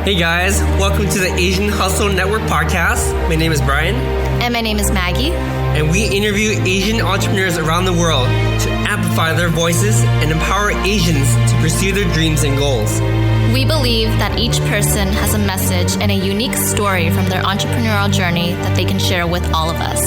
Hey guys, welcome to the Asian Hustle Network podcast. My name is Brian. And my name is Maggie. And we interview Asian entrepreneurs around the world to amplify their voices and empower Asians to pursue their dreams and goals. We believe that each person has a message and a unique story from their entrepreneurial journey that they can share with all of us.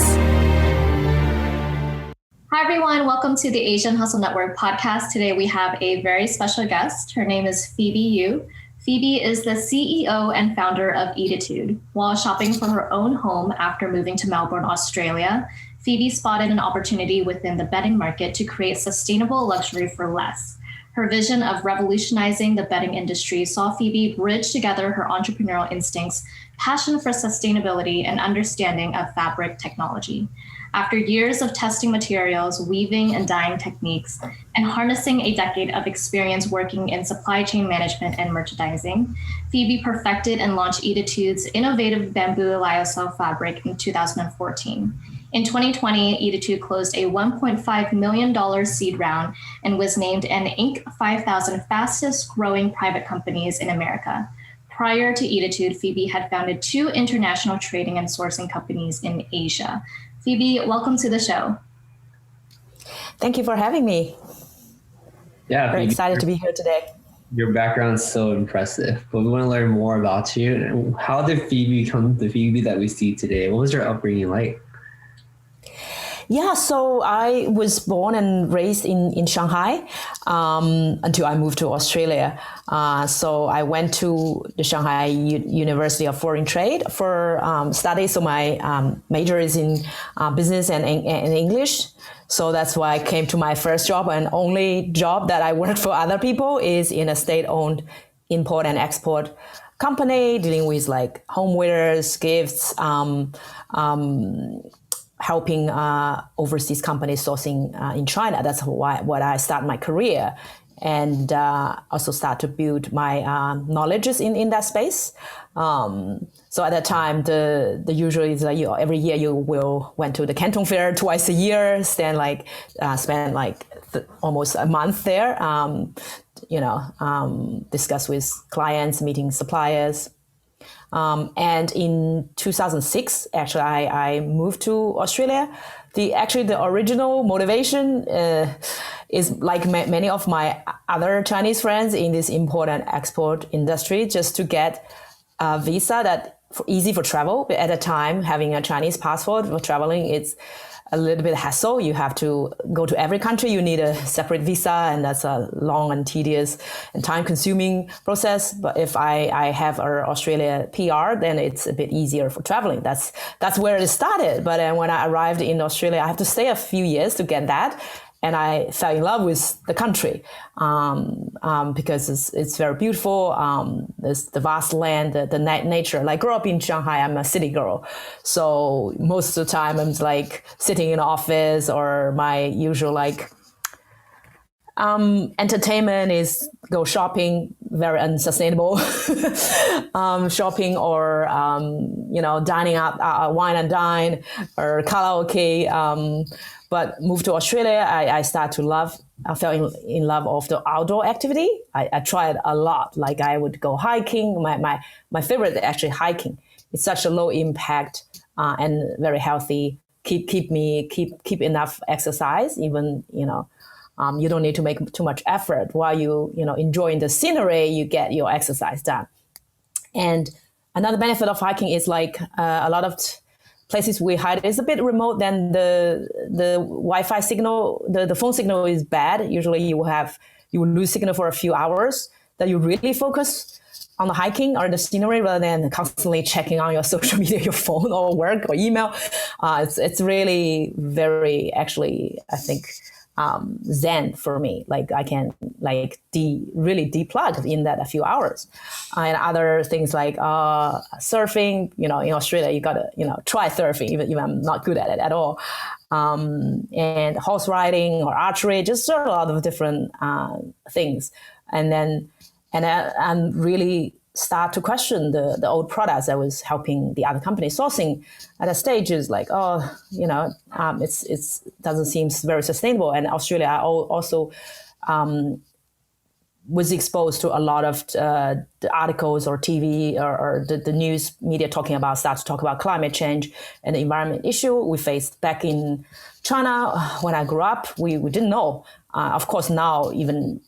Hi everyone, welcome to the Asian Hustle Network podcast. Today we have a very special guest. Her name is Phoebe Yu. Phoebe is the CEO and founder of Ettitude. While shopping for her own home after moving to Melbourne, Australia, Phoebe spotted an opportunity within the bedding market to create sustainable luxury for less. Her vision of revolutionizing the bedding industry saw Phoebe bridge together her entrepreneurial instincts, passion for sustainability, and understanding of fabric technology. After years of testing materials, weaving and dyeing techniques, and harnessing a decade of experience working in supply chain management and merchandising, Phoebe perfected and launched Ettitude's innovative bamboo lyocell fabric in 2014. In 2020, Ettitude closed a $1.5 million seed round and was named an Inc. 5000 fastest growing private companies in America. Prior to Ettitude, Phoebe had founded 2 international trading and sourcing companies in Asia. Phoebe, welcome to the show. Thank you for having me. Yeah, very excited to be here today. Your background's so impressive, but we want to learn more about you. How did Phoebe become the Phoebe that we see today? What was your upbringing like? Yeah, so I was born and raised in Shanghai until I moved to Australia. So I went to the Shanghai University of Foreign Trade for studies. So my major is in business and English. So that's why I came to my first job, and only job that I worked for other people is in a state-owned import and export company dealing with like homewares, gifts, helping overseas companies sourcing in China. That's what I started my career, and also start to build my knowledges in that space. So at that time, the usual is like every year you will went to the Canton Fair twice a year, spend almost a month there. Discuss with clients, meeting suppliers. And in 2006, actually, I moved to Australia. The original motivation is like many of my other Chinese friends in this import and export industry, just to get a visa that easy for travel. But at the time, having a Chinese passport for traveling, it's a little bit hassle. You have to go to every country. You need a separate visa, and that's a long and tedious and time-consuming process. But if I have an Australia PR, then it's a bit easier for traveling. That's where it started. But then when I arrived in Australia, I have to stay a few years to get that. And I fell in love with the country because it's very beautiful. There's the vast land, the nature. Like, grew up in Shanghai, I'm a city girl. So most of the time I'm like sitting in the office, or my usual entertainment is go shopping, very unsustainable shopping, or dining out, wine and dine, or karaoke. But moved to Australia, I fell in love of the outdoor activity. I tried a lot. Like, I would go hiking. My favorite is actually hiking. It's such a low impact and very healthy. Keep enough exercise. Even you don't need to make too much effort. While you enjoying the scenery, you get your exercise done. And another benefit of hiking is like a lot of places we hide is a bit remote, then the Wi-Fi signal, the phone signal is bad. Usually you will lose signal for a few hours. That you really focus on the hiking or the scenery rather than constantly checking on your social media, your phone or work or email. It's really very, actually, I think, zen for me. Like, I can really deplug in that a few hours. And other things like surfing, in Australia, you gotta, try surfing, even I'm not good at it at all. And horse riding or archery, just a lot of different things. And really start to question the old products I was helping the other company sourcing at a stage is like, it's doesn't seem very sustainable. And Australia also was exposed to a lot of the articles or TV or the news media start to talk about climate change and the environment issue we faced back in China. When I grew up, we didn't know. Of course, now even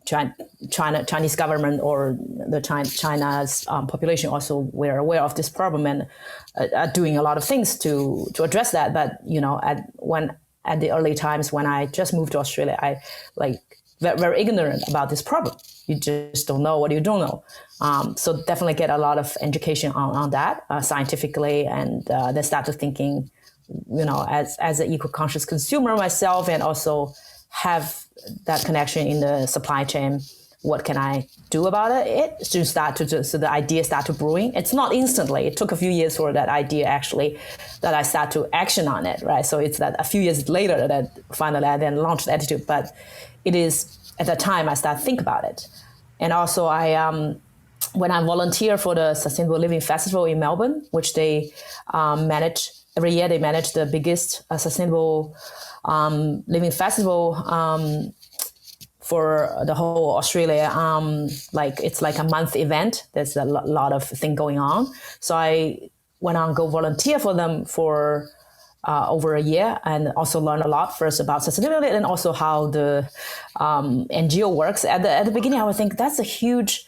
Chinese government or the China's population also were aware of this problem and are doing a lot of things to address that. But at the early times when I just moved to Australia, I very ignorant about this problem. You just don't know what you don't know. So definitely get a lot of education on that scientifically, and then start to thinking, as an eco-conscious consumer myself, and also have that connection in the supply chain. What can I do about it? So the idea start to brewing. It's not instantly. It took a few years for that idea actually that I start to action on it, right? So it's that a few years later that finally I then launched Ettitude. But it is at that time I start to think about it. And also when I volunteer for the Sustainable Living Festival in Melbourne, which they manage every year, they manage the biggest sustainable living festival for the whole Australia. It's like a month event. There's a lot of thing going on. So I went on go volunteer for them for over a year, and also learn a lot first about sustainability and also how the NGO works. At the beginning, I would think that's a huge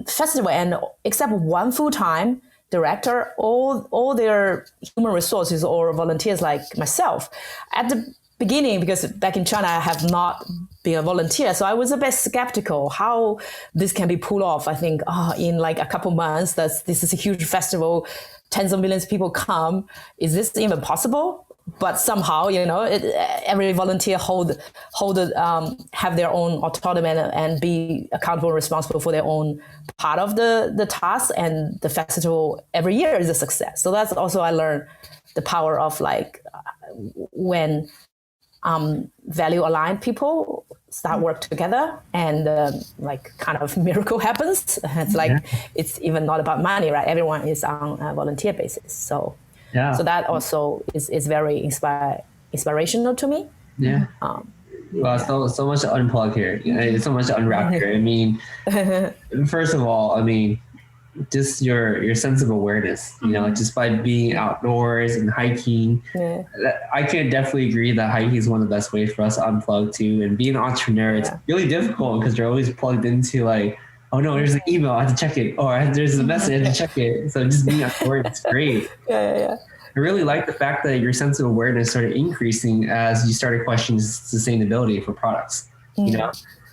festival, and except one full-time director, all their human resources or volunteers like myself. At the beginning, because back in China, I have not been a volunteer, so I was a bit skeptical how this can be pulled off. I think in like a couple months, this is a huge festival, tens of millions of people come. Is this even possible? But somehow, every volunteer have their own autonomy and be accountable and responsible for their own part of the task. And the festival every year is a success. So that's also I learned the power of when value aligned people start work together, and kind of miracle happens. It's it's even not about money, right? Everyone is on a volunteer basis. So that also is very inspirational to me. Yeah. Well, so much to unplug here. So much to unwrap here. I mean, first of all, just your sense of awareness, just by being outdoors and hiking. Yeah. I can definitely agree that hiking is one of the best ways for us to unplug too. And being an entrepreneur, it's really difficult because you're always plugged into oh no, there's an email, I have to check it. Or there's a message, I have to check it. So just being outdoors, it's great. Yeah. I really like the fact that your sense of awareness started increasing as you started questioning sustainability for products.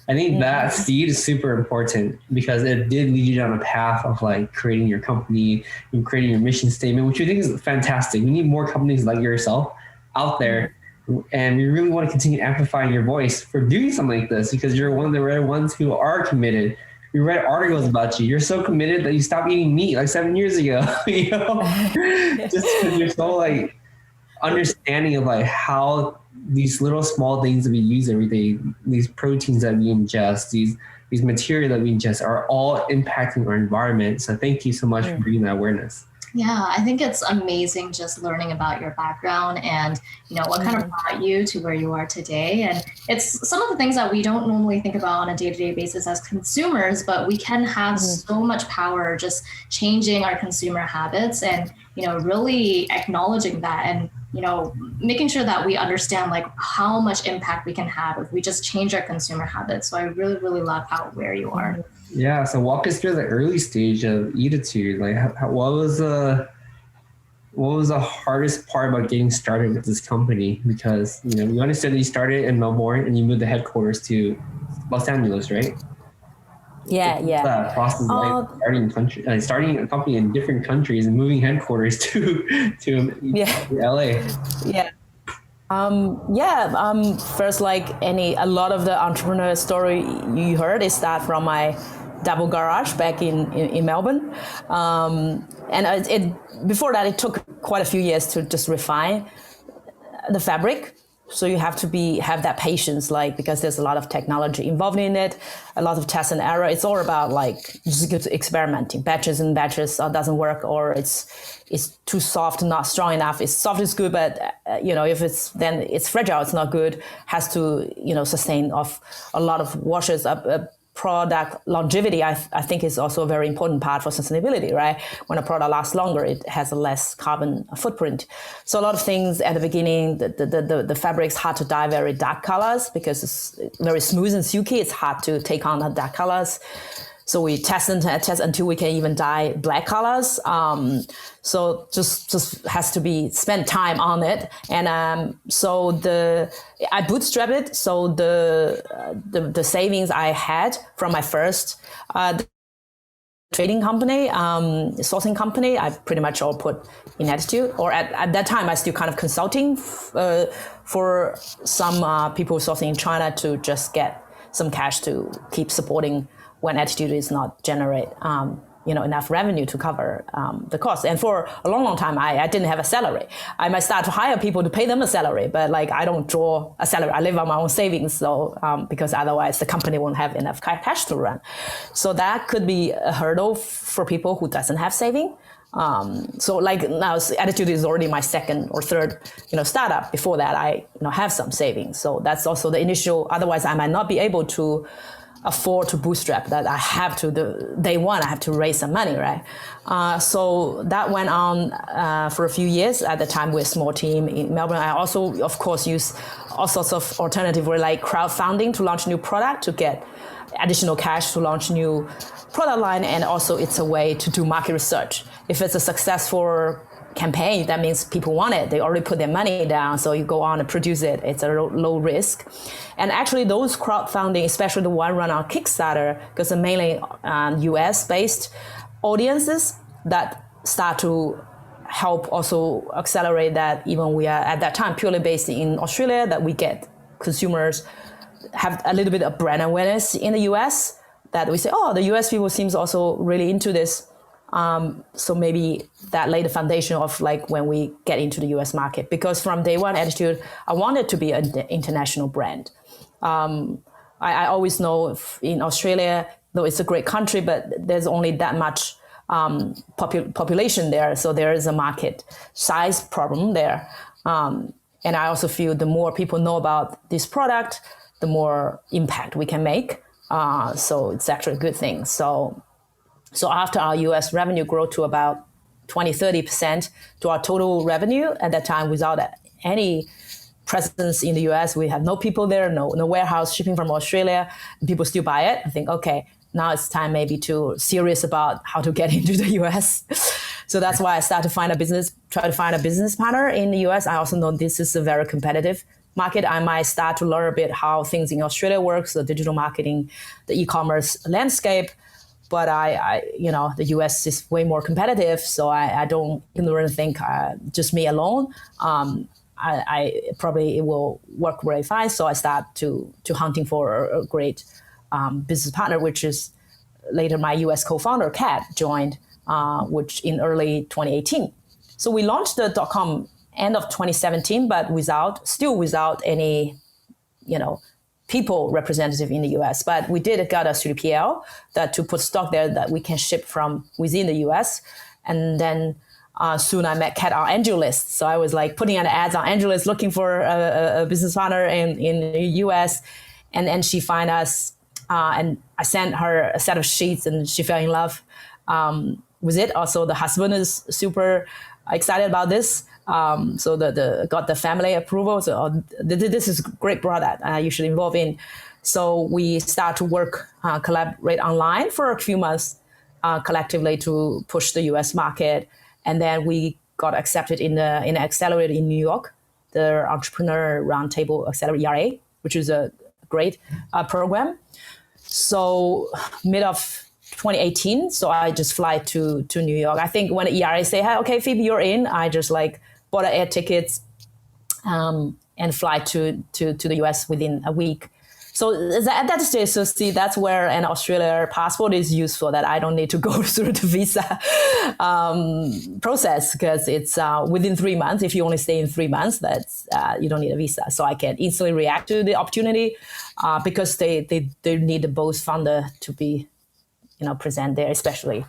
I think that seed is super important because it did lead you down a path of creating your company and creating your mission statement, which I think is fantastic. We need more companies like yourself out there. And we really want to continue amplifying your voice for doing something like this because you're one of the rare ones who are committed. We read articles about you. You're so committed that you stopped eating meat 7 years ago, just because you're so understanding of how these little small things that we use every day, these proteins that we ingest, these material that we ingest are all impacting our environment. So thank you so much for bringing that awareness. Yeah, I think it's amazing just learning about your background and, what kind of brought you to where you are today. And it's some of the things that we don't normally think about on a day-to-day basis as consumers, but we can have so much power just changing our consumer habits and, really acknowledging that and, making sure that we understand how much impact we can have if we just change our consumer habits. So I really, really love where you are. Yeah. So walk us through the early stage of Ettitude. What was the hardest part about getting started with this company? Because, we understood that you started in Melbourne and you moved the headquarters to Los Angeles, right? Yeah. That process starting a company in different countries and moving headquarters to LA. Yeah. First, a lot of the entrepreneur story you heard is that from my double garage back in Melbourne. And before that, it took quite a few years to just refine the fabric. So you have to have that patience, because there's a lot of technology involved in it, a lot of test and error. It's all about just experimenting, batches and batches doesn't work, or it's too soft, not strong enough. It's soft is good, but if it's fragile, it's not good. Has to sustain off a lot of washes, product longevity, I think is also a very important part for sustainability, right? When a product lasts longer, it has a less carbon footprint. So a lot of things at the beginning, the fabric's hard to dye very dark colors because it's very smooth and silky. It's hard to take on the dark colors. So we test until we can even dye black colors. So just has to be spend time on it. And I bootstrapped it. So the savings I had from my first trading company, sourcing company, I pretty much all put in Ettitude. Or at that time, I still kind of consulting for some people sourcing in China to just get some cash to keep supporting when Ettitude is not generate enough revenue to cover the cost. And for a long time, I didn't have a salary. I might start to hire people to pay them a salary, but like I don't draw a salary. I live on my own savings, so because otherwise the company won't have enough cash to run. So that could be a hurdle for people who doesn't have saving. So like now Ettitude is already my second or third, startup. Before that, I have some savings. So that's also the initial, otherwise I might not be able to afford to bootstrap that. I have to, day one, I have to raise some money, right? So that went on for a few years. At the time, we're a small team in Melbourne. I also, of course, use all sorts of alternative, like crowdfunding to launch new product, to get additional cash to launch new product line. And also it's a way to do market research. If it's a successful campaign, that means people want it. They already put their money down. So you go on and produce it. It's a low risk. And actually those crowdfunding, especially the one run on Kickstarter, because they're mainly US-based audiences that start to help also accelerate that. Even we are at that time purely based in Australia, that we get consumers have a little bit of brand awareness in the US, that we say, oh, the US people seems also really into this. So maybe that laid the foundation of like when we get into the US market, because from day one, Ettitude, I wanted to be an international brand. I always know in Australia, though it's a great country, but there's only that much population there. So there is a market size problem there. And I also feel the more people know about this product, the more impact we can make. So it's actually a good thing. So after our US revenue grew to about 20-30% to our total revenue at that time, without any presence in the US, we have no people there, no warehouse, shipping from Australia, people still buy it. I think, okay, now it's time maybe to serious about how to get into the US. So that's why I started to try to find a business partner in the US. I also know this is a very competitive market. I might start to learn a bit how things in Australia works, the digital marketing, the e-commerce landscape. But the US is way more competitive, so I don't really think just me alone. I probably it will work very fine. So I start to hunting for a great business partner, which is later my US co-founder Kat joined, which in early 2018. So we launched the .com end of 2017, but still without any, people representative in the US, but we did got a 3PL that to put stock there that we can ship from within the US. And then soon I met Kat on AngelList. So I was like putting an ads on AngelList looking for a business partner in the US. And then she found us and I sent her a set of sheets and she fell in love with it. Also, the husband is super excited about this. So got the family approval. So this is a great product you should involve in. So we start to work, collaborate online for a few months collectively to push the US market. And then we got accepted in Accelerate in New York, the Entrepreneurial Roundtable Accelerate ERA, which is a great program. So mid of 2018, so I just fly to New York. I think when ERA say, "Hey, okay, Phoebe, you're in," I just bought air tickets and fly to the US within a week. So at that stage, so see, that's where an Australia passport is useful, that I don't need to go through the visa process, because it's within 3 months. If you only stay in 3 months, that's you don't need a visa. So I can instantly react to the opportunity because they need both founder to be present there, especially.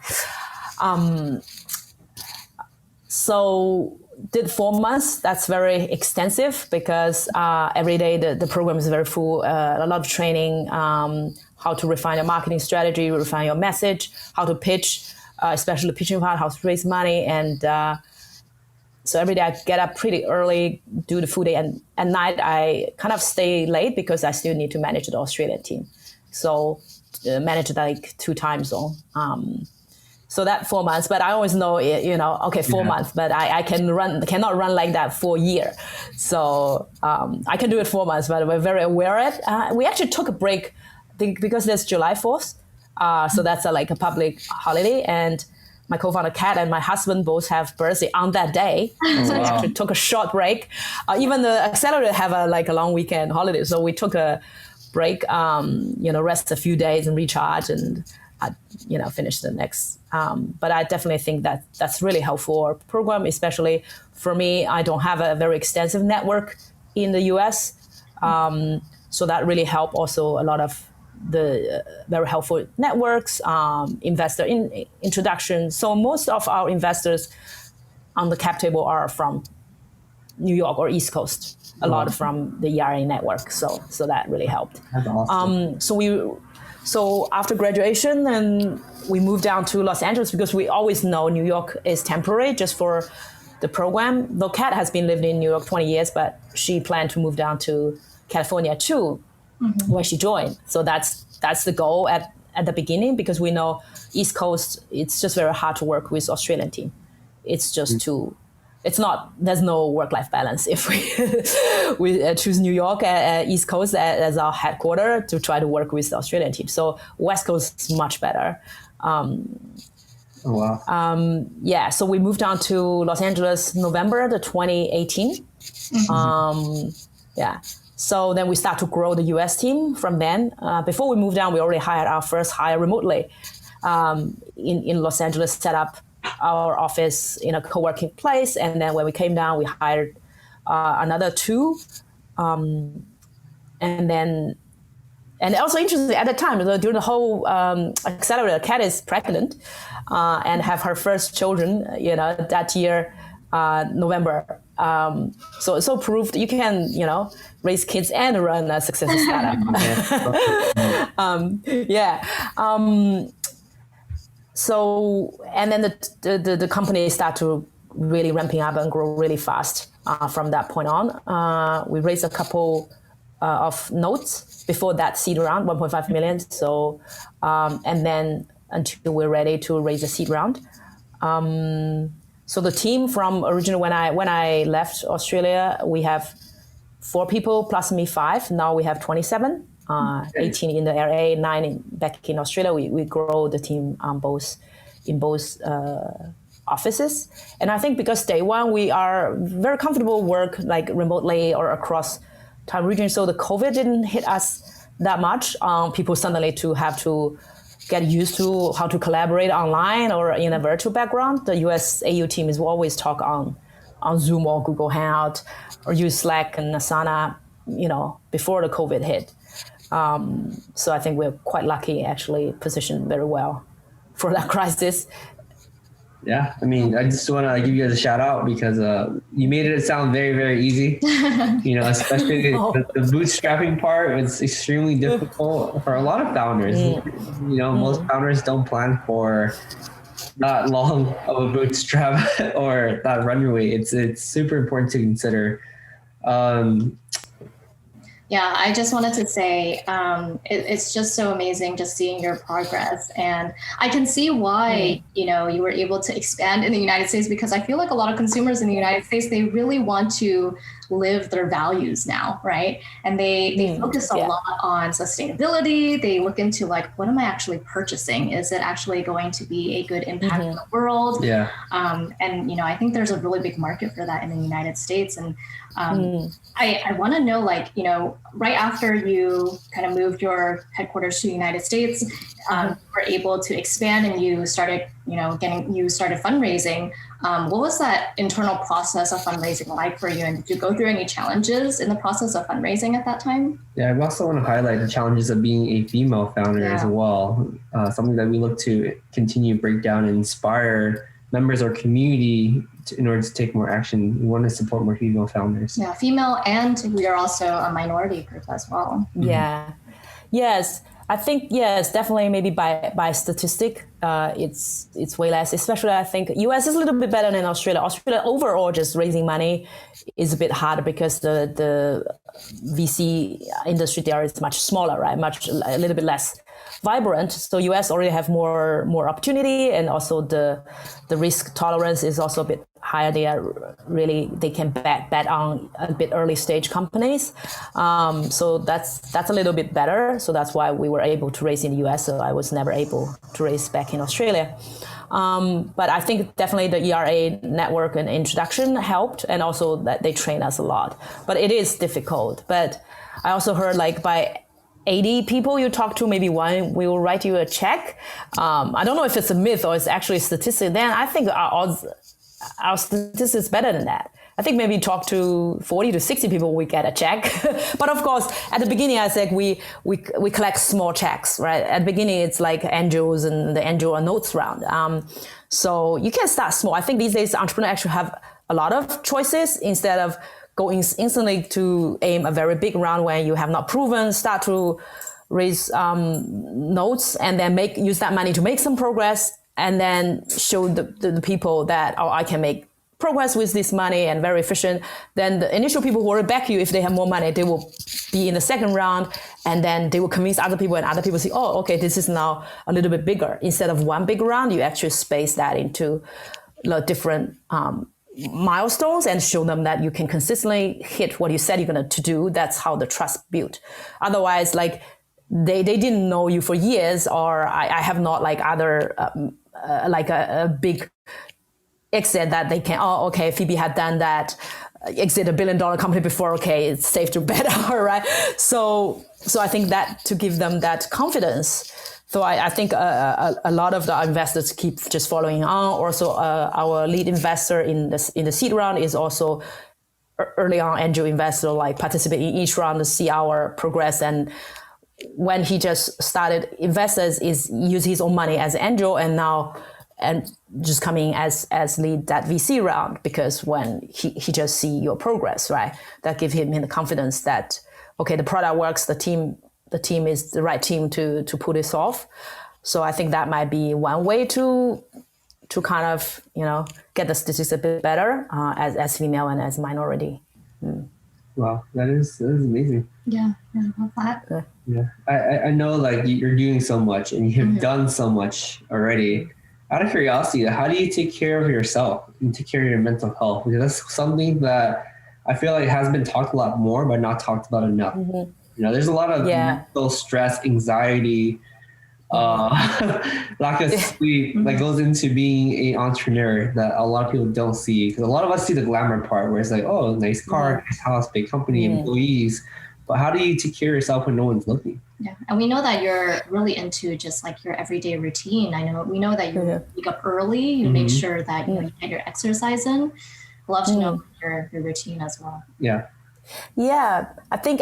So did 4 months. That's very extensive because every day the program is very full, a lot of training, how to refine your marketing strategy, refine your message, how to pitch, especially the pitching part, how to raise money. And so every day I get up pretty early, do the full day, and at night I kind of stay late because I still need to manage the Australian team. So manage like 2 time zones. So that 4 months, but I always know, okay, 4 months, but I cannot run like that for a year. So I can do it 4 months, but we're very aware of it. We actually took a break because there's July 4th. So that's like a public holiday. And my co-founder Kat and my husband both have birthday on that day. So we actually took a short break. Even the accelerator have a long weekend holiday. So we took a break, rest a few days and recharge and, finish the next. But I definitely think that that's really helpful for program, especially for me. I don't have a very extensive network in the US. So that really helped also a lot of the very helpful networks, investor introduction. So most of our investors on the cap table are from New York or East Coast, a lot from the ERA network. So that really helped. That's awesome. So after graduation, and we moved down to Los Angeles because we always know New York is temporary just for the program. Though Kat has been living in New York 20 years, but she planned to move down to California too, where she joined. So that's the goal at the beginning, because we know East Coast, it's just very hard to work with Australian team. It's just there's no work-life balance if we choose New York, East Coast as our headquarters to try to work with the Australian team. So West Coast is much better. So we moved down to Los Angeles November 2018. So then we start to grow the US team from then. Before we moved down, we already hired our first hire remotely in Los Angeles, set up our office in a co-working place. And then when we came down, we hired another 2. And also interestingly, at the time, during the whole accelerator, Kat is pregnant and have her first children, that year, November. So proved you can, raise kids and run a successful startup. So, and then the company start to really ramping up and grow really fast from that point on. We raised a couple of notes before that seed round, 1.5 million. So, and then until we're ready to raise a seed round. So the team from originally when I left Australia, we have 4 people plus me 5. Now we have 27, 18 in the area, 9 back in Australia. We grow the team in both offices. And I think because day one, we are very comfortable work like remotely or across time region. So the COVID didn't hit us that much. People suddenly have to get used to how to collaborate online or in a virtual background. The US AU team is always talk on Zoom or Google Hangout or use Slack and Asana, before the COVID hit. So I think we're quite lucky, actually positioned very well for that crisis. Yeah, I mean, I just want to give you guys a shout out because you made it sound very, very easy. Especially the bootstrapping part. It's extremely difficult for a lot of founders. Most founders don't plan for that long of a bootstrap or that runway. It's super important to consider. Yeah, I just wanted to say it's just so amazing just seeing your progress. And I can see why, you were able to expand in the United States, because I feel like a lot of consumers in the United States, they really want to live their values now, right? And they focus a lot on sustainability. They look into what am I actually purchasing? Is it actually going to be a good impact on the world? Yeah. And I think there's a really big market for that in the United States. And I want to know, right after you kind of moved your headquarters to the United States, were able to expand and you started, started fundraising. What was that internal process of fundraising like for you? And did you go through any challenges in the process of fundraising at that time? Yeah, I also want to highlight the challenges of being a female founder as well. Something that we look to continue to break down and inspire members or community in order to take more action. We want to support more female founders. Yeah, female, and we are also a minority group as well. Yeah. Yes. I think yes, definitely maybe by statistic, it's way less. Especially I think US is a little bit better than Australia. Australia overall just raising money is a bit harder because the VC industry there is much smaller, right? A little bit less vibrant. So US already have more opportunity, and also the risk tolerance is also a bit higher. They can bet on a bit early stage companies. So that's a little bit better. So that's why we were able to raise in the US. So I was never able to raise back in Australia. But I think definitely the ERA network and introduction helped, and also that they train us a lot. But it is difficult. But I also heard like by 80 people you talk to, maybe one will write you a check. I don't know if it's a myth or it's actually a statistic. Then I think our statistics is better than that. I think maybe talk to 40 to 60 people, we get a check. But of course, at the beginning, I said we collect small checks, right? At the beginning, it's like angels and the angel notes round. So you can start small. I think these days, entrepreneurs actually have a lot of choices instead of going instantly to aim a very big round when you have not proven. Start to raise notes and then use that money to make some progress, and then show the people that, oh, I can make progress with this money and very efficient. Then the initial people who will back you, if they have more money, they will be in the second round, and then they will convince other people, and other people say, oh, okay, this is now a little bit bigger. Instead of one big round, you actually space that into different milestones and show them that you can consistently hit what you said you're going to do. That's how the trust built. Otherwise, like they didn't know you for years, or I have not like other like a big exit that they can, oh, okay, Phoebe had done that, exit $1 billion company before, okay, it's safe to bet on her, right? So I think that to give them that confidence. So I think a lot of the investors keep just following on. Also, our lead investor in the seed round is also early on angel investor, like participate in each round to see our progress. And when he just started, investors is use his own money as angel, and just coming as lead that VC round, because when he just see your progress, right? That give him the confidence that, okay, the product works, the team is the right team to pull this off. So I think that might be one way to kind of, get the statistics a bit better as female and as minority. Wow, that is amazing. Yeah, I love that. Yeah, I know like you're doing so much and you've done so much already. Out of curiosity, how do you take care of yourself and take care of your mental health? Because that's something that I feel like has been talked a lot more, but not talked about enough. Mm-hmm. There's a lot of mental stress, anxiety, lack of sleep that goes into being an entrepreneur that a lot of people don't see. Because a lot of us see the glamour part where it's like, oh, nice car, nice house, big company, employees. But how do you take care of yourself when no one's looking? Yeah, and we know that you're really into just like your everyday routine. We know that you wake up early, you make sure that you get your exercise in. Love to know your routine as well. Yeah. Yeah, I think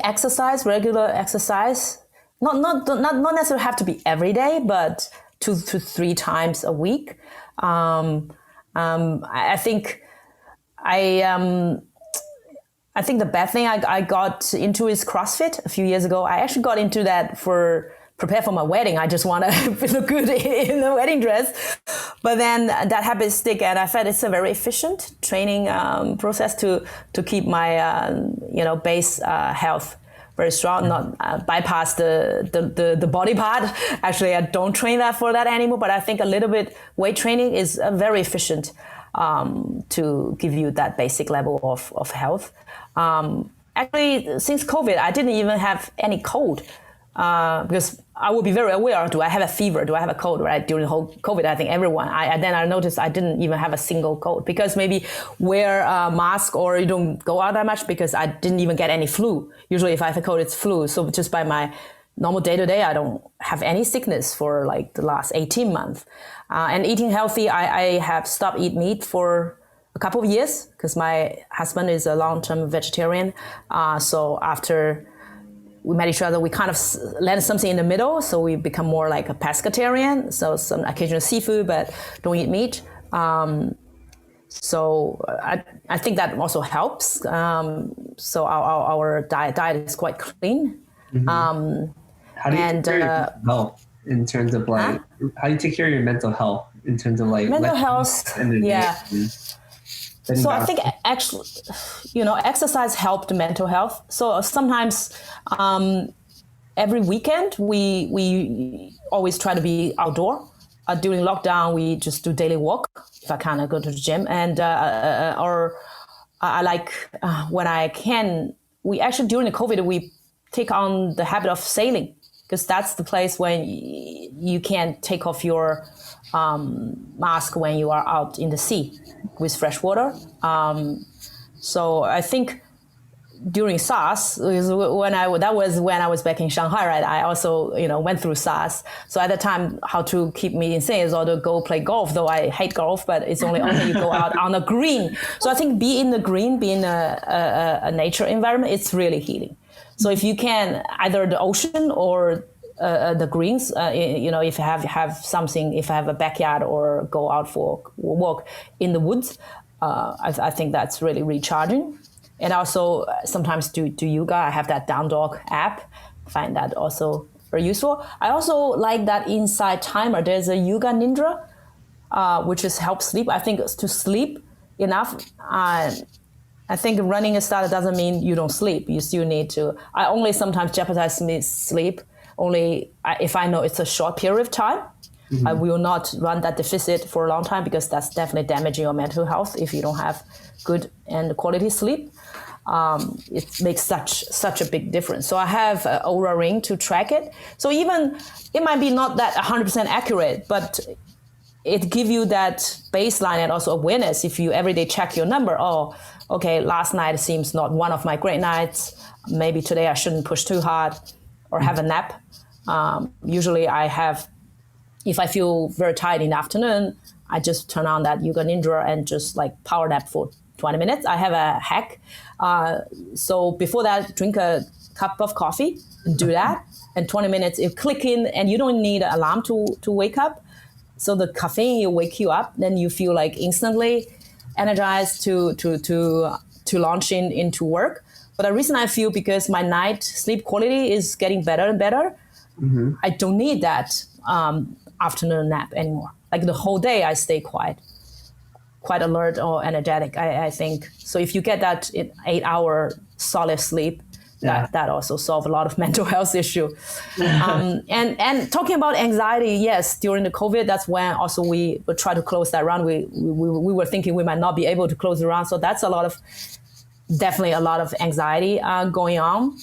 regular exercise, not necessarily have to be every day, but 2 to 3 times a week. I think I think the best thing I got into is CrossFit a few years ago. I actually got into that prepare for my wedding. I just want to look good in the wedding dress. But then that habit stick, and I felt it's a very efficient training process to keep my base health very strong, not bypass the body part. Actually, I don't train for that anymore, but I think a little bit weight training is very efficient to give you that basic level of health. Actually, since COVID, I didn't even have any cold because I would be very aware, do I have a fever? Do I have a cold? Right? During the whole COVID, I think everyone, then I noticed I didn't even have a single cold because maybe wear a mask or you don't go out that much because I didn't even get any flu. Usually if I have a cold, it's flu. So just by my normal day-to-day, I don't have any sickness for like the last 18 months. And eating healthy, I have stopped eating meat for a couple of years because my husband is a long-term vegetarian. So after we met each other, we kind of landed something in the middle. So we become more like a pescatarian. So some occasional seafood, but don't eat meat. So I think that also helps. So our diet is quite clean. Mm-hmm. How do you take care of your mental health in terms of like, how do you take care of your mental health in terms of like mental health? Yeah. So I think actually, exercise helped mental health. So sometimes every weekend we always try to be outdoor. During lockdown, we just do daily walk. If I can, I go to the gym, and or I like when I can. We actually during the COVID we take on the habit of sailing because that's the place when you can't take off your mask when you are out in the sea with fresh water. So I think during SARS, that was when I was back in Shanghai, right? I also, went through SARS. So at the time, how to keep me insane is to go play golf, though I hate golf, but it's only you go out on a green. So I think be in the green, be in a nature environment, it's really healing. So if you can, either the ocean or the greens, if you have something, if I have a backyard or go out for a walk in the woods, I think that's really recharging. And also sometimes do yoga. I have that Down Dog app. Find that also very useful. I also like that inside timer. There's a Yoga Nidra, which is help sleep. I think to sleep enough. I think running a start doesn't mean you don't sleep. You still need to. I only sometimes jeopardize sleep only if I know it's a short period of time. I will not run that deficit for a long time because that's definitely damaging your mental health if you don't have good and quality sleep. It makes such a big difference. So I have an Oura Ring to track it. So even it might be not that 100% accurate, but it gives you that baseline and also awareness. If you every day check your number, okay, last night seems not one of my great nights. Maybe today I shouldn't push too hard or have a nap. Usually I have, if I feel very tired in the afternoon, I just turn on that Yoga Nidra and just like power nap for 20 minutes. I have a hack. So before that, drink a cup of coffee, do that. And 20 minutes, you click in and you don't need an alarm to wake up. So the caffeine will wake you up. Then you feel like instantly energized to launch into work. But the reason I feel because my night sleep quality is getting better and better, I don't need that afternoon nap anymore. Like the whole day I stay quite alert or energetic, I think. So if you get that 8-hour solid sleep, that also solves a lot of mental health issue. And talking about anxiety, yes, during the COVID, that's when also we would try to close that round. We were thinking we might not be able to close the round. So that's definitely a lot of anxiety going on.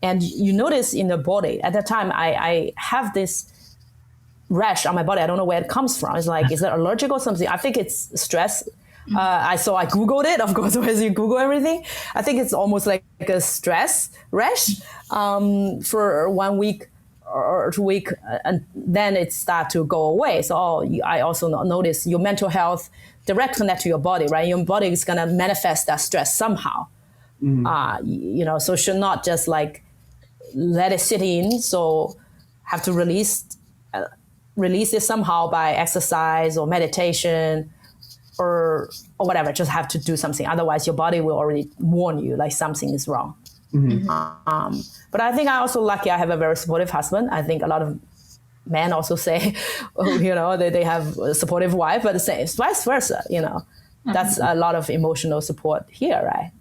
And you notice in the body, at that time, I have this rash on my body. I don't know where it comes from. It's like, is it allergic or something? I think it's stress. I Googled it, of course, as you Google everything. I think it's almost like a stress rash for 1 week or 2 weeks, and then it starts to go away. So I also notice your mental health direct connect to your body, right? Your body is going to manifest that stress somehow. So should not just like let it sit in. So have to release it somehow by exercise or meditation or whatever. Just have to do something. Otherwise, your body will already warn you like something is wrong. But I think I'm also lucky. I have a very supportive husband. I think a lot of men also say, they have a supportive wife, but it's vice versa. That's a lot of emotional support here, right?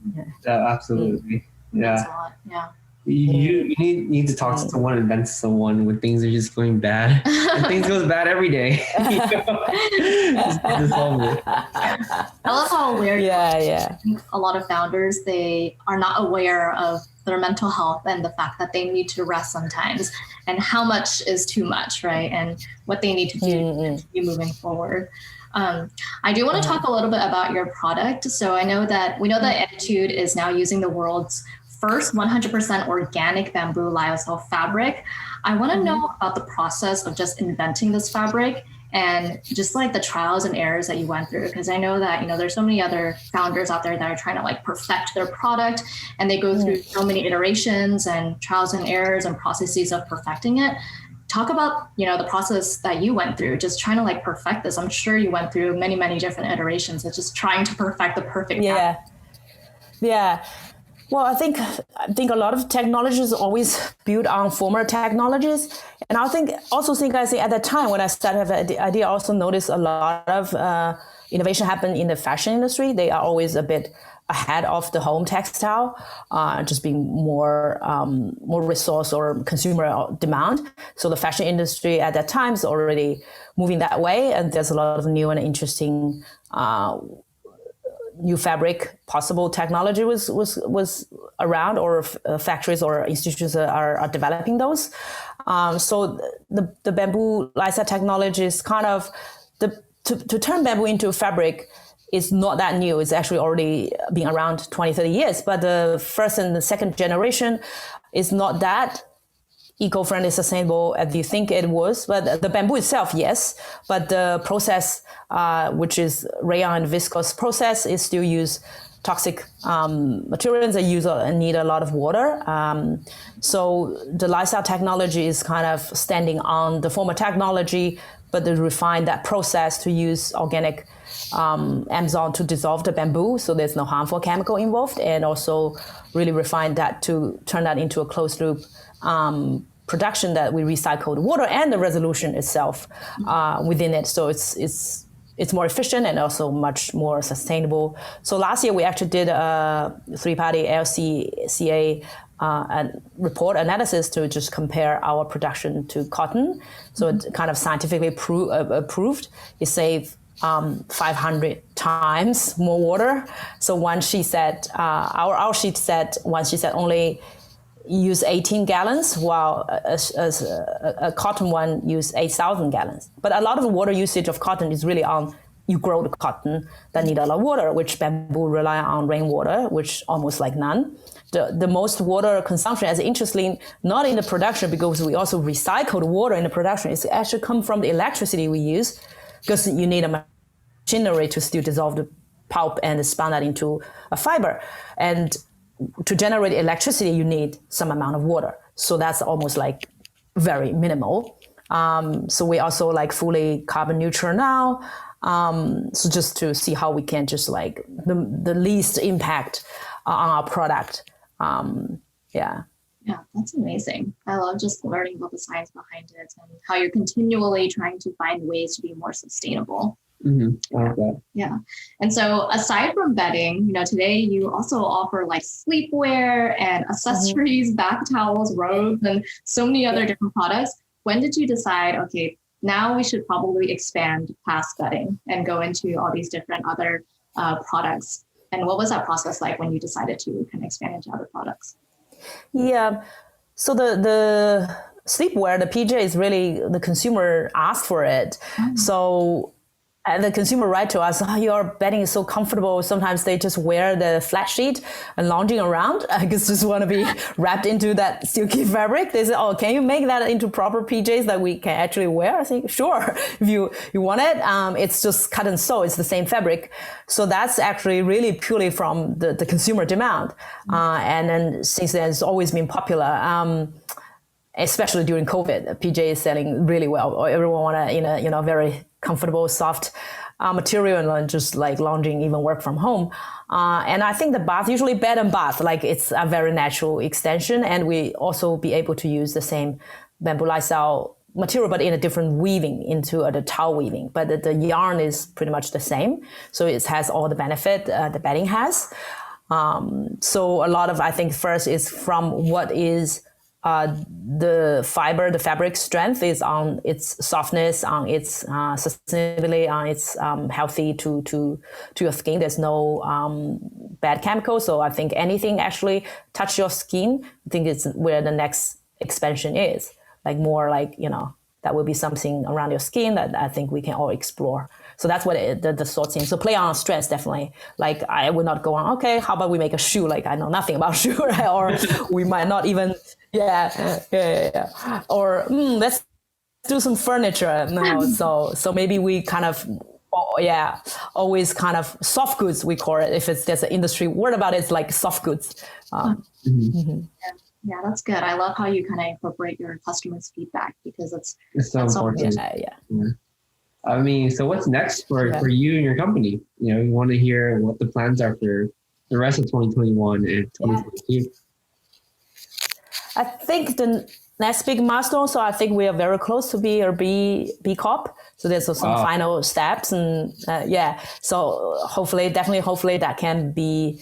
Yeah, absolutely. Yeah. That's a lot. Yeah. You need to talk to someone and vent to someone when things are just going bad. And things goes bad every day. Just solve it. I love how aware you are. I think a lot of founders, they are not aware of their mental health and the fact that they need to rest sometimes and how much is too much, right? And what they need to do to continue moving forward. I do want to talk a little bit about your product. So we know that Ettitude is now using the world's first 100% organic bamboo lyocell fabric. I want to know about the process of just inventing this fabric and just like the trials and errors that you went through. Because I know that, there's so many other founders out there that are trying to like perfect their product and they go through so many iterations and trials and errors and processes of perfecting it. Talk about, the process that you went through, just trying to like perfect this. I'm sure you went through many, many different iterations of just trying to perfect the perfect fabric. Yeah. Well, I think a lot of technologies always build on former technologies, and I think at that time when I started the idea, I also noticed a lot of innovation happen in the fashion industry. They are always a bit ahead of the home textile, just being more resource or consumer demand. So the fashion industry at that time is already moving that way, and there's a lot of new and interesting new fabric possible technology was around, or factories or institutions are developing those. So the bamboo lysa technology is kind of to turn bamboo into fabric is not that new. It's actually already been around 20, 30 years. But the first and the second generation is not that eco-friendly, sustainable as you think it was. But the bamboo itself, yes. But the process, which is rayon and viscose process, is still use toxic materials that need a lot of water. So the lysa technology is kind of standing on the former technology, but they refine that process to use organic Amazon to dissolve the bamboo, so there's no harmful chemical involved, and also really refine that to turn that into a closed loop production that we recycle the water and the resolution itself within it. So it's more efficient and also much more sustainable. So last year we actually did a 3-party LCCA report analysis to just compare our production to cotton. So it kind of scientifically approved. It saved 500 times more water. So one sheet said, our sheet said, one sheet said only use 18 gallons, while a cotton one use 8,000 gallons. But a lot of the water usage of cotton is really on, you grow the cotton that need a lot of water, which bamboo rely on rainwater, which almost like none. The most water consumption, as interestingly, not in the production, because we also recycle the water in the production, it's actually come from the electricity we use, because you need a machinery to still dissolve the pulp and spun that into a fiber. And to generate electricity, you need some amount of water. So that's almost like very minimal. So we also like fully carbon neutral now. So just to see how we can just like the least impact on our product. Yeah, that's amazing. I love just learning about the science behind it and how you're continually trying to find ways to be more sustainable. Mm-hmm. I like that. Yeah. And so aside from bedding, today you also offer like sleepwear and accessories, bath towels, robes, and so many other different products. When did you decide, okay, now we should probably expand past bedding and go into all these different other products? And what was that process like when you decided to kind of expand into other products? Yeah. So the sleepwear, the PJ is really, the consumer asked for it. Mm-hmm. So the consumer write to us, your bedding is so comfortable. Sometimes they just wear the flat sheet and lounging around. I guess just want to be wrapped into that silky fabric. They say, oh, can you make that into proper PJs that we can actually wear? I think, sure. If you want it, it's just cut and sew. It's the same fabric. So that's actually really purely from the consumer demand. And then since then, it's always been popular. Especially during COVID, PJ is selling really well. Everyone want to, very comfortable, soft material and just like lounging, even work from home. And I think the bath, usually bed and bath, like it's a very natural extension. And we also be able to use the same bamboo lysa material, but in a different weaving into the towel weaving. But the yarn is pretty much the same. So it has all the benefit the bedding has. So a lot of, I think first is from what is the fiber, the fabric strength is on its softness, on its sustainability, on its healthy to your skin. There's no bad chemicals. So I think anything actually touch your skin, I think it's where the next expansion is. Like more like, that will be something around your skin that I think we can all explore. So that's what the sorting. So play on strengths, definitely. Like I would not go on, okay, how about we make a shoe? Like I know nothing about shoe, right? Or we might not even, yeah. Or let's do some furniture. No, so maybe we kind of, always kind of soft goods, we call it. If there's an industry word about it, it's like soft goods. Yeah, that's good. I love how you kind of incorporate your customers' feedback because it's so important. Yeah. I mean, so what's next for you and your company? You want to hear what the plans are for the rest of 2021 and 2022? I think the next big milestone. So I think we are very close to be a B Corp. So there's some final steps, and So hopefully that can be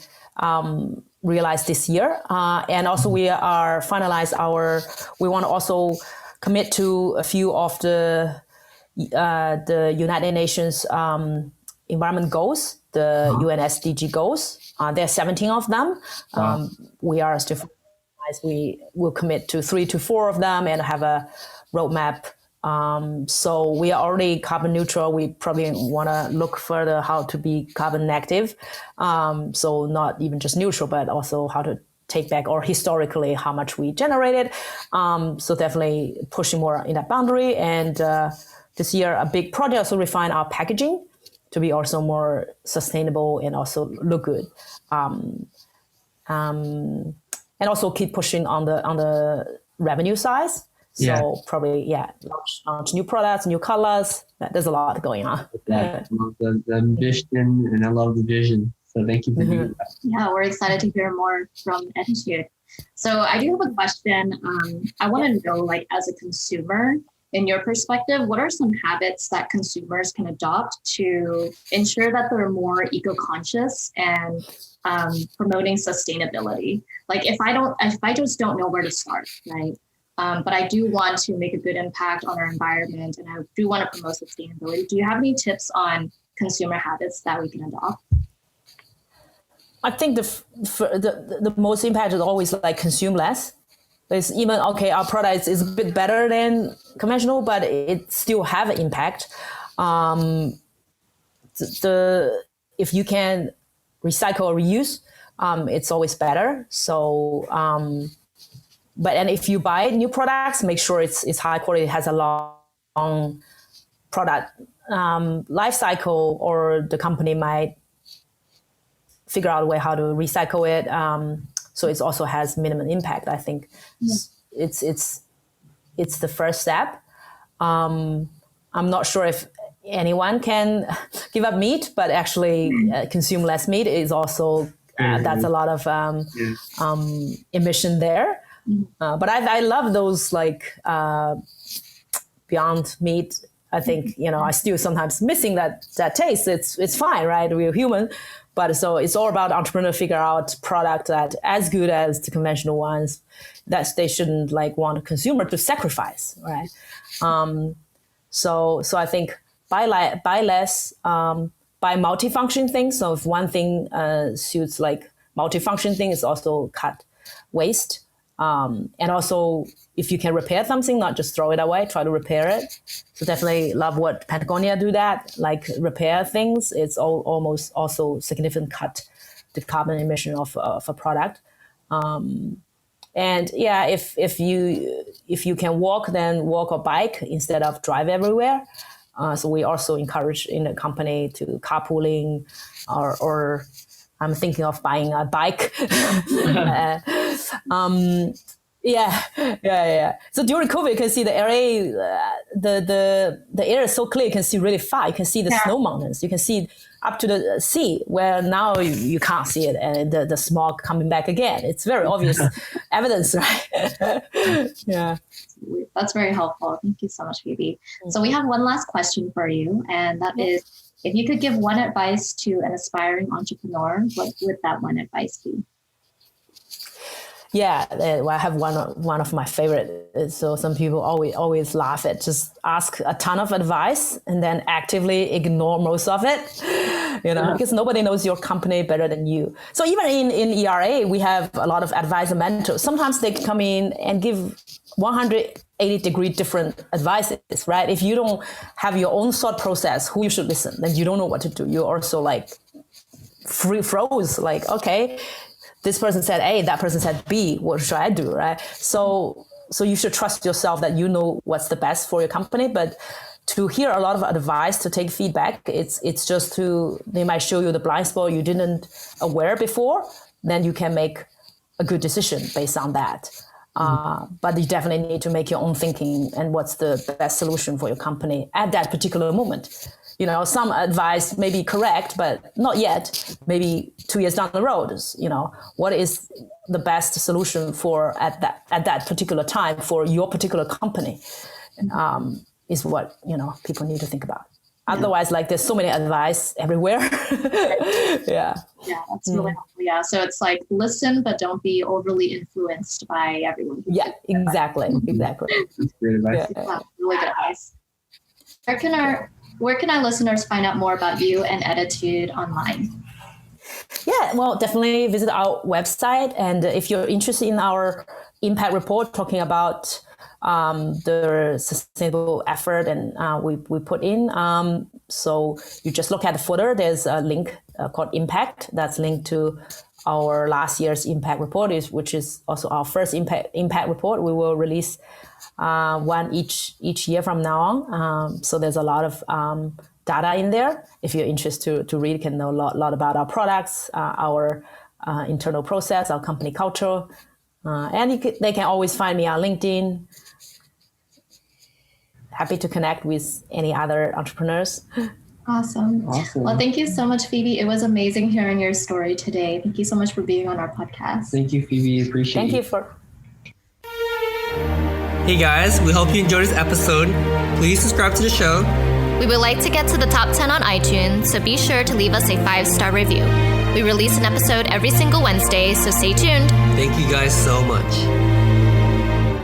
realized this year. And also we are finalize we want to also commit to a few of the United Nations environment goals, the UN SDG goals. There are 17 of them. We are still, we will commit to 3 to 4 of them and have a roadmap. So we are already carbon neutral. We probably want to look further how to be carbon negative. So not even just neutral, but also how to take back, or historically how much we generated. So definitely pushing more in that boundary. And this year, a big project also refine our packaging to be also more sustainable and also look good. And also keep pushing on the revenue side. So probably, launch new products, new colors. There's a lot going on. I love the ambition and I love the vision. So thank you for doing that. Yeah, we're excited to hear more from Ettitude. So I do have a question. I want to know, like, as a consumer, in your perspective, what are some habits that consumers can adopt to ensure that they're more eco-conscious and promoting sustainability? Like, if I just don't know where to start, right? But I do want to make a good impact on our environment, and I do want to promote sustainability. Do you have any tips on consumer habits that we can adopt? I think the most impact is always like consume less. It's even, our product is a bit better than conventional, but it still have an impact. If you can recycle or reuse, it's always better. So, and if you buy new products, make sure it's high quality, has a long product life cycle, or the company might figure out a way how to recycle it. So it also has minimum impact. I think it's the first step. I'm not sure if anyone can give up meat, but actually consume less meat is also that's a lot of emission there. But I love those like Beyond Meat. I think I still sometimes missing that taste. It's fine, right? We're human. But so it's all about entrepreneur figure out product that as good as the conventional ones, that they shouldn't like want a consumer to sacrifice, right? So I think buy less, buy multifunction things. So if one thing suits like multifunction thing, is also cut waste. And also if you can repair something, not just throw it away, try to repair it. So definitely love what Patagonia do that, like repair things. It's almost also significant cut the carbon emission of a product. And if you can walk, then walk or bike instead of drive everywhere. So we also encourage in the company to carpooling or I'm thinking of buying a bike. So during COVID, you can see the area, the air is so clear. You can see really far. You can see the snow mountains. You can see up to the sea, where now you can't see it, and the smog coming back again. It's very obvious evidence, right? Yeah. That's very helpful. Thank you so much, Phoebe. So we have one last question for you, and that is, if you could give one advice to an aspiring entrepreneur, what would that one advice be? Yeah, well, I have one of my favorite. So some people always laugh at just ask a ton of advice and then actively ignore most of it, because nobody knows your company better than you. So even in ERA, we have a lot of advisor mentors. Sometimes they come in and give 180-degree different advices, right? If you don't have your own thought process, who you should listen, then you don't know what to do. You're also like froze, like, okay, this person said A, that person said B, what should I do, right? So you should trust yourself that you know what's the best for your company. But to hear a lot of advice, to take feedback, it's just they might show you the blind spot you didn't aware before, then you can make a good decision based on that. But you definitely need to make your own thinking and what's the best solution for your company at that particular moment. some advice may be correct, but not yet. Maybe 2 years down the road, what is the best solution for at that particular time for your particular company, is what people need to think about. Otherwise, like there's so many advice everywhere. Yeah, that's really helpful. Yeah, so it's like listen, but don't be overly influenced by everyone. Yeah, exactly. That's great advice. Yeah, really good advice. Where can our listeners find out more about you and Ettitude online? Yeah, well, definitely visit our website. And if you're interested in our impact report, talking about the sustainable effort and we put in, so you just look at the footer. There's a link called Impact that's linked to our last year's impact report, which is also our first impact report. We will release one each year from now on. So there's a lot of data in there. If you're interested to read, you can know a lot about our products, our internal process, our company culture. And they can always find me on LinkedIn. Happy to connect with any other entrepreneurs. Awesome. Well, thank you so much, Phoebe. It was amazing hearing your story today. Thank you so much for being on our podcast. Thank you, Phoebe. Appreciate it. Thank you for... Hey guys, we hope you enjoyed this episode. Please subscribe to the show. We would like to get to the top 10 on iTunes, so be sure to leave us a 5-star review. We release an episode every single Wednesday, so stay tuned. Thank you guys so much.